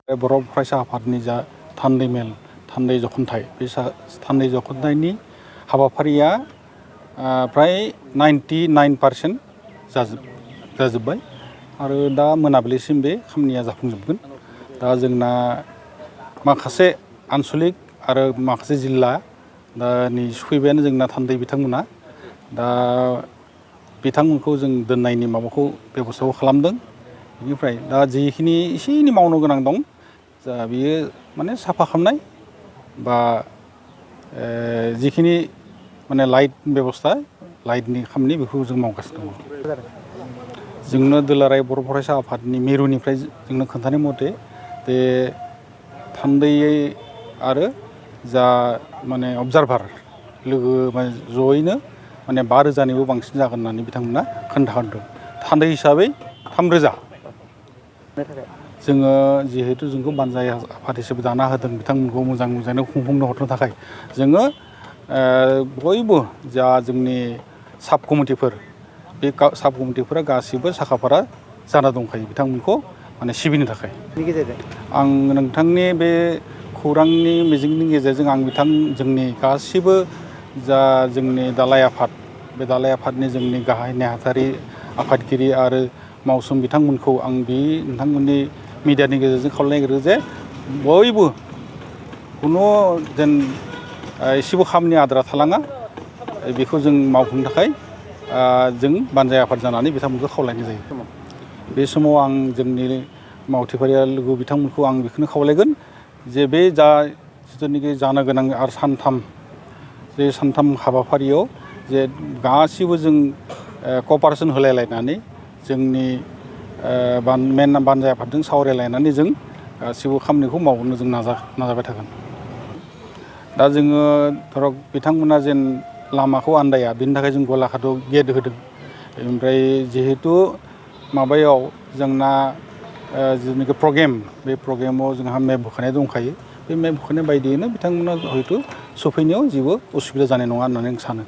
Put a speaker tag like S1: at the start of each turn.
S1: बर' फरायसा आफादनि जा थान्दै मेल थान्दै जख'न्थाइ बे थान्दै जख'न्थाइनि हाबाफारिया फ्राय 99% जाजोब्बाय आरो दा मोनाबिलिसिम बे खामानिया जाफुंजोबगोन। दा जोंना माखासे आनसलिक आरो माखासे जिल्ला दा नै सफैबायानो जोंना थान्दै बिथांमोना दा बिथांमोनखौ जों दोननायनि माबाखौ बेबस्थाखौ खालामदों। बेनिफ्राय दा जिखिनि एसे एनै मावनो गोनां दं जा बियो माने साफा खालामनाय बा जिखिनि माने लाइट बेबस्था लाइटनि खामानि बेखौ जों मावगासिनो दङ। जोंनो दुलाराय बर' फरायसा आफादनि मिरुनिफ्राय जोंनो खोन्थानाय मथे बे थान्दैयै आरो जा माने अबजारभार लोगो माने जयैनो माने 5,000निबो बांसिन जागोन होननानै बिथांमोना खोन्थाहरदों। थान्दै हिसाबै 3,000 जोङो जिहेतु जोंखौ बानजाय आफाद हिसाबै दाना होदों बिथांमोनखौ मोजाङै खुंफुंनो हरनो थाखाय जोङो बयबो जा जोंनि साब कमिटिफोर बे साब कमिटिफोरा गासिबो साखाफारा जाना दंखायो बिथांमोनखौ माने सिबिनो थाखाय। आं नोंथांनि बे खौरांनि मिजिंनि गेजेरजों आं जोंनि गासिबो जा जोंनि दालाइ आफाद बे दालाइ आफादनि जोंनि गाहाय नेहाथारि आफादगिरि आरो मावसोम बिथांमोनखौ आं बे नोंथांमोननि मिडियानि गेजेरजों खावलायनो नागिरो जे बयबो खुनु जेन एसेबो खामानि आद्रा थालाङा बेखौ जों मावफुंनो थाखाय जों बानजाय आफाद जानानै बिथांमोनखौ खावलायनाय जायो। बे समाव आं जोंनि मावथिफारिया लोगो बिथांमोनखौ आं बेखौनो खावलायगोन जे बे जा जिथुनाखि जानो गोनां आरो सानथाम हाबाफारियाव जे गासिबो जों कपारेसन होलायलायनानै जोंनि मेन बानजाय आफादजों सावरायलायनानै जों गासिबो खामानिखौ मावनो जों नाजाबाय थागोन। दा जोङो धरक बिथांमोना जेन लामाखौ आन्दाया बिनि थाखाय जों गलाघाटआव गेट होदों। ओमफ्राय जिहेतु माबायाव जोंना जिथुनाखि प्रग्राम बे प्रग्रामाव जोंहा मेप होखानाय दंखायो बे मेप होखानाय बायदियैनो बिथांमोना हयथ' सफैनायाव जेबो उसुबिदा जानाय नङा होननानै आं सानो।